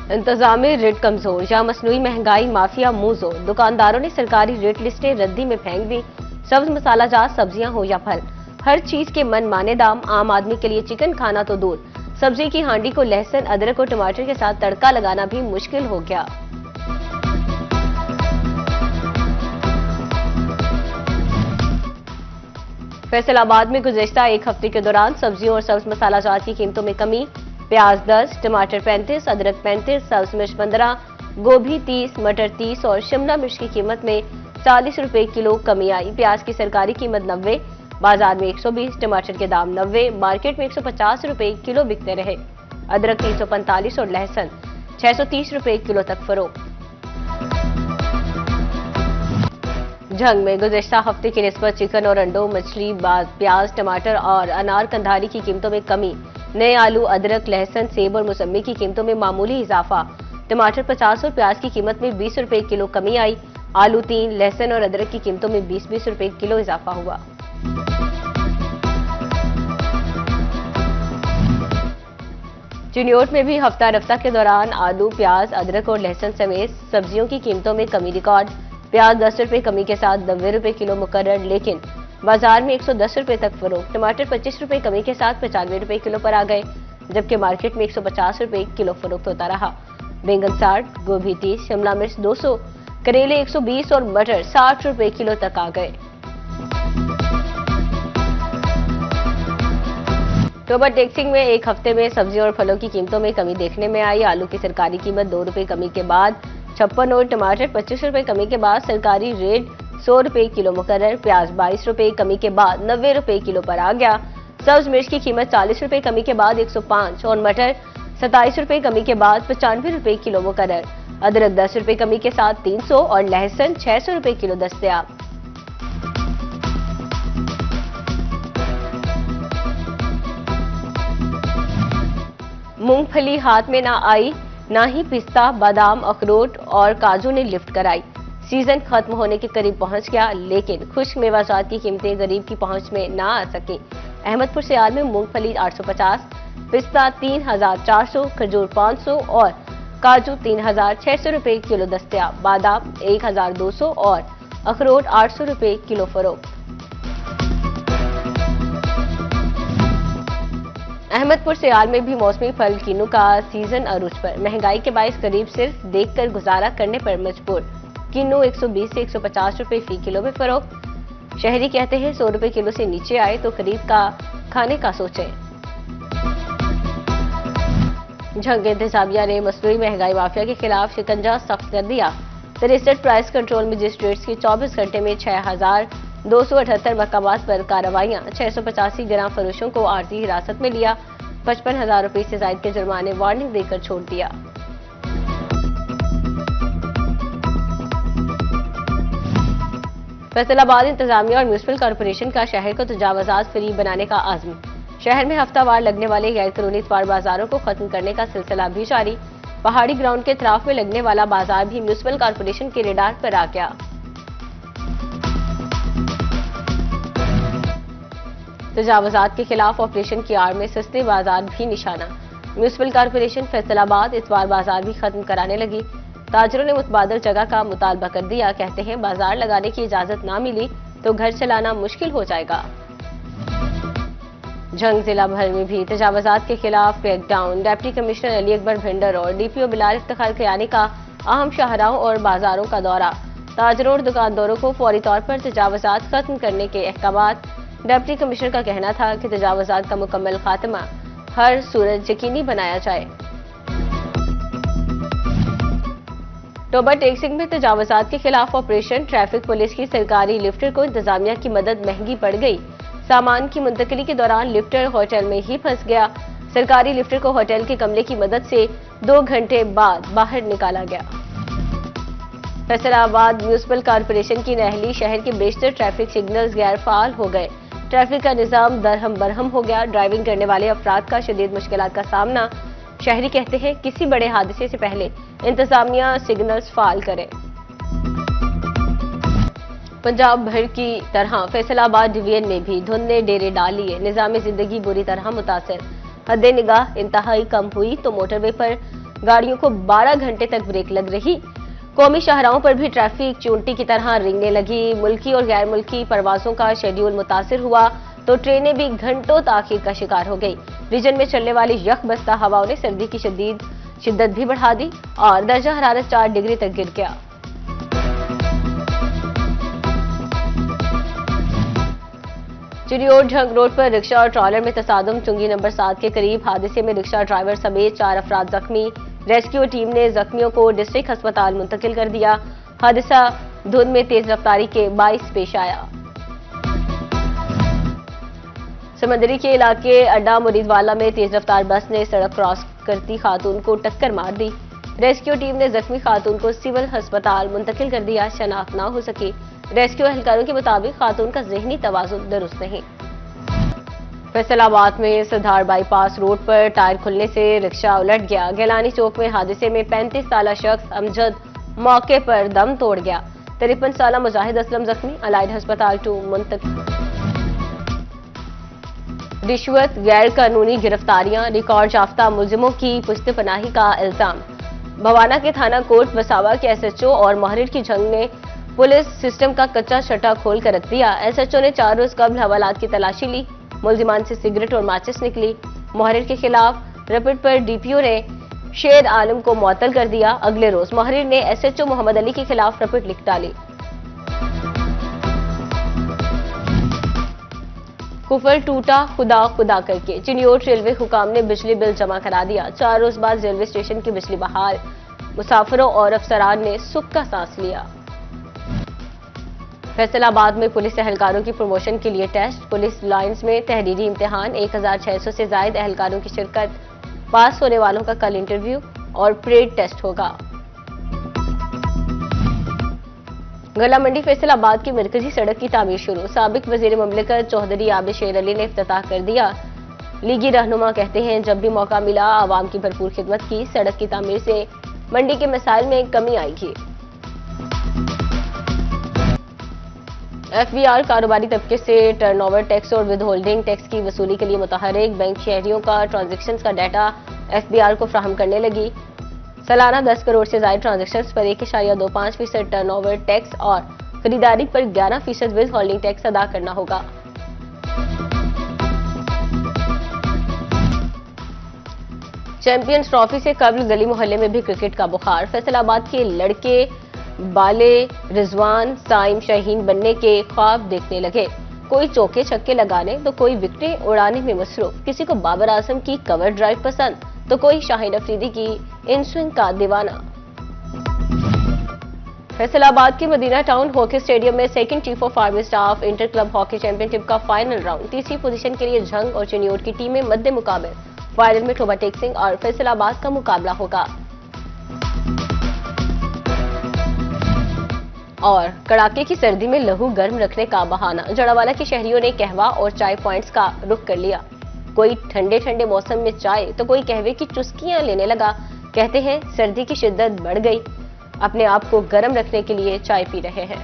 इंतजामी rate कमजोर या मसनूई महंगाई माफिया मुंहजोर। दुकानदारों ने सरकारी रेट लिस्टें रद्दी में फेंक दी। सब्ज मसालाजात सब्जियां हो या फल, हर चीज के मन माने दाम। आम आदमी के लिए चिकन खाना तो दूर, सब्जी की हांडी को लहसुन अदरक और टमाटर के साथ तड़का लगाना भी मुश्किल हो गया। फैसलाबाद में गुज़िश्ता एक हफ्ते के दौरान सब्जियों और सब्ज मसालाजात की कीमतों में कमी। प्याज 10, टमाटर 35, अदरक 35, सब्ज मिर्च 15, गोभी 30, मटर 30 और शिमला मिर्च की कीमत में 40 रुपए किलो कमी आई। प्याज की सरकारी कीमत 90, बाजार में 120, टमाटर के दाम 90, मार्केट में 150 रुपए किलो बिकते रहे। अदरक 345 और लहसुन 630 रुपए किलो तक फरोख्त। झंग में गुज़िश्ता हफ्ते की निस्बत चिकन और अंडों, मछली, प्याज, टमाटर और अनार कंधारी की कीमतों में कमी। नए आलू, अदरक, लहसुन, सेब और मौसमी की कीमतों में मामूली इजाफा। टमाटर 50 और प्याज की कीमत में 20 रुपए किलो कमी आई। आलू 3, लहसुन और अदरक की कीमतों में 20-20 रुपए किलो इजाफा हुआ। चिन्योट में भी हफ्ता रफ्ता के दौरान आलू, प्याज, अदरक और लहसुन समेत सब्जियों की कीमतों में कमी रिकॉर्ड। प्याज 10 रुपए कमी के साथ 90 रुपए किलो मुकर्रर, लेकिन बाजार में 110 रुपए तक फरोख्त। टमाटर 25 रुपए कमी के साथ 95 रुपए किलो पर आ गए, जबकि मार्केट में 150 रुपए किलो फरोख्त होता रहा। बैंगन 60, गोभी 30, शिमला मिर्च 200, करेले 120 और मटर 60 रुपए किलो तक आ गए। अक्टूबर टेक्सिंग में एक हफ्ते में सब्जियों और फलों की कीमतों में कमी देखने में आई। आलू की सरकारी कीमत 2 रुपए कमी के बाद 56 और टमाटर 25 रुपए कमी के बाद सरकारी रेट 100 रुपए किलो मुकर्रर। प्याज 22 रुपए कमी के बाद 90 रुपए किलो पर आ गया। सब्ज मिर्च की कीमत 40 रुपए कमी के बाद 105 और मटर 27 रुपए कमी के बाद 95 रुपए किलो मुकर्रर। अदरक 10 रुपए कमी के साथ 300 और लहसुन 600 रुपए किलो दस्तयाब। मूंगफली हाथ में ना आई, ना ही पिस्ता, बादाम, अखरोट और काजू ने लिफ्ट कराई। सीजन खत्म होने के करीब पहुंच गया, लेकिन खुश्क मेवाजात की कीमतें गरीब की पहुंच में ना आ सकी। अहमदपुर सियाल में मूंगफली 850, पिस्ता 3400, खजूर 500 और काजू 3600 रुपए किलो दस्तयाब। बादाम 1200 और अखरोट 800 रुपए किलो फरोख्त। अहमदपुर सियाल में भी मौसमी फल किन्नू का सीजन अरूज पर। महंगाई के बायस गरीब सिर्फ देखकर गुजारा करने पर मजबूर। किन्नू 120 से 150 रुपए फी किलो में फरोख्त। शहरी कहते हैं 100 रुपए किलो से नीचे आए तो खरीद का खाने का सोचें। झंग इंतजामिया ने मसनूई महंगाई माफिया के खिलाफ शिकंजा सख्त कर दिया। रजिस्टर्ड प्राइस कंट्रोल मजिस्ट्रेट्स की 24 घंटे में 6278 मकामात पर कार्रवाइयां। 685 ग्राम फरोशों को आर्जी हिरासत में लिया। 55,000 रुपए से ज्यादा के जुर्माने वार्निंग देकर छोड़ दिया। फैसलाबाद इंतजामिया और म्यूनिसिपल कॉर्पोरेशन का शहर को तजावजात फ्री बनाने का आज़म। शहर में हफ्तावार लगने वाले गैर कानूनी इतवार बाजारों को खत्म करने का सिलसिला भी जारी। पहाड़ी ग्राउंड के अतराफ में लगने वाला बाजार भी म्यूनिसिपल कॉर्पोरेशन के रेडार पर आ गया। तजावजात के खिलाफ ऑपरेशन की आड़ में सस्ते बाजार भी निशाना। म्यूनिसिपल कॉर्पोरेशन फैसलाबाद इतवार बाजार भी खत्म कराने लगी। ताजरों ने मुतबादल जगह का मुतालबा कर दिया। कहते हैं बाजार लगाने की इजाजत ना मिली तो घर चलाना मुश्किल हो जाएगा। झंग जिला भर में भी तजावजात के खिलाफ crackdown. Deputy commissioner Ali Akbar Bhinder और डीपीओ बिलाल इफ्तिखार खयानी का अहम शाहराहों और बाजारों का दौरा। ताजरों और दुकानदारों को फौरी तौर पर तजावजात खत्म करने के अहकामात। डिप्टी कमिश्नर का कहना था कि तजावजात का मुकम्मल खात्मा हर सूरत यकीनी बनाया जाए। टोबर टेक्सिंग में तजावजात के खिलाफ ऑपरेशन। ट्रैफिक पुलिस की सरकारी लिफ्टर को इंतजामिया की मदद महंगी पड़ गई। सामान की मुंतकिली के दौरान लिफ्टर होटल में ही फंस गया। सरकारी लिफ्टर को होटल के कमरे की मदद से 2 घंटे बाद बाहर निकाला गया। फैसलाबाद म्यूनिसिपल कॉर्पोरेशन की नहली शहर के बेशतर ट्रैफिक सिग्नल्स गैर फाल हो गए। ट्रैफिक का निजाम दरहम बरहम हो गया। ड्राइविंग करने वाले अफराद का शदीद मुश्किलात का सामना। शहरी कहते हैं किसी बड़े हादसे से पहले इंतजामिया सिग्नल्स फाल करे। पंजाब भर की तरह फैसलाबाद डिवीजन में भी धुंध ने डेरे डाल लिए। निजाम जिंदगी बुरी तरह मुतासर। हद निगाह इंतहाई कम हुई तो मोटरवे पर गाड़ियों को 12 घंटे तक ब्रेक लग रही। कौमी शाहराहों पर भी ट्रैफिक चूंटी की तरह रेंगने लगी। मुल्की और गैर मुल्की परवाजों का शेड्यूल मुतासिर हुआ तो ट्रेनें भी घंटों ताखीर का शिकार हो गई। रीजन में चलने वाली यकबस्ता हवाओं ने सर्दी की शिद्दत भी बढ़ा दी और दर्जा हरारत 4 डिग्री तक गिर गया। चिड़ियोट झंग रोड पर रिक्शा और ट्रॉलर में तसादुम। चुंगी नंबर 7 के करीब हादसे में रिक्शा ड्राइवर समेत 4 अफराद जख्मी। रेस्क्यू टीम ने जख्मियों को डिस्ट्रिक्ट अस्पताल मुंतकिल कर दिया। हादसा धुंध में तेज रफ्तारी के बाइस पेश आया। समंदरी के इलाके अड्डा मुरीदवाला में तेज रफ्तार बस ने सड़क क्रॉस करती खातून को टक्कर मार दी। रेस्क्यू टीम ने जख्मी खातून को सिविल अस्पताल मुंतकिल कर दिया। शनाख्त न हो सकी। रेस्क्यू एहलकारों के मुताबिक खातून का ज़हनी तवाज़ुन दुरुस्त नहीं। फैसलाबाद में सधार बाईपास रोड पर टायर खुलने से रिक्शा उलट गया। गैलानी चौक में हादसे में 35 साला शख्स अमजद मौके पर दम तोड़ गया। 53 साला मुजाहिद असलम जख्मी, अलाइड अस्पताल 2 मुंतकिल। रिश्वत, गैर कानूनी गिरफ्तारियां, रिकॉर्ड याफ्ता मुलजिमों की पुश्तपनाही का इल्जाम। भवाना के थाना कोट वसावा के एसएचओ और माहिर की जंग ने पुलिस सिस्टम का कच्चा शटा खोल कर रख दिया। एसएचओ ने 4 रोज कबल हवालात की तलाशी ली। मुलजिमान से सिगरेट और माचिस निकली। माहिर के खिलाफ रैपिड पर डीपीओ ने शेर आलम को मुअत्तल कर दिया। अगले रोज माहिर ने एसएचओ मोहम्मद अली के खिलाफ रैपिड लिख डाली। कुफर टूटा खुदा खुदा करके। चिड़ियोट रेलवे हुकाम ने बिजली बिल जमा करा दिया। 4 रोज बाद रेलवे स्टेशन की बिजली बहाल। मुसाफिरों और अफसरान ने सुख का सांस लिया। फैसलाबाद में पुलिस एहलकारों की प्रमोशन के लिए टेस्ट। पुलिस लाइंस में तहरीरी इम्तिहान। 1600 से ज्यादा एहलकारों की शिरकत। पास होने वालों का कल इंटरव्यू और परेड टेस्ट होगा। गला मंडी फैसलाबाद की मरकजी सड़क की तामीर शुरू। साबिक वजीर ममलिकत चौधरी आबिद शेर अली ने इफ्तिताह कर दिया। लीगी रहनुमा कहते हैं जब भी मौका मिला आवाम की भरपूर खिदमत की। सड़क की तामीर से मंडी के मसाइल में कमी आएगी। एफबीआर कारोबारी तबके से टर्नओवर टैक्स और विदहोल्डिंग टैक्स की वसूली के लिए मुतहरिक। बैंक शहरियों का ट्रांजैक्शंस का डाटा एफबीआर को फ्राहम करने लगी। सालाना 10 करोड़ से ज्यादा ट्रांजैक्शंस पर 1.25% टर्नओवर टैक्स और खरीदारी पर 11% विद होल्डिंग टैक्स अदा करना होगा। चैंपियंस ट्रॉफी से कबल गली मोहल्ले में भी क्रिकेट का बुखार। फैसलाबाद के लड़के बाले रिजवान साइम शाहीन बनने के ख्वाब देखने लगे। कोई चौके छक्के लगाने तो कोई विकेटें उड़ाने में मसरूफ। किसी को बाबर आजम की कवर ड्राइव पसंद तो कोई शाहीन अफरीदी की इन स्विंग का दीवाना। फैसलाबाद के मदीना टाउन हॉकी स्टेडियम में second chief of army staff inter club hockey championship का फाइनल राउंड। तीसरी पोजीशन के लिए झंग और चिड़ियोट की टीमें मध्य मुकाबले। फाइनल में ठोबा टेक सिंह और फैसलाबाद का मुकाबला होगा। और कड़ाके की सर्दी में लहू गर्म रखने का बहाना। जड़ावाला के शहरियों ने कहवा और चाय पॉइंट्स का रुख कर लिया। कोई ठंडे ठंडे मौसम में चाय तो कोई कहवे की चुस्कियां लेने लगा। कहते हैं सर्दी की शिद्दत बढ़ गई, अपने आप को गर्म रखने के लिए चाय पी रहे हैं।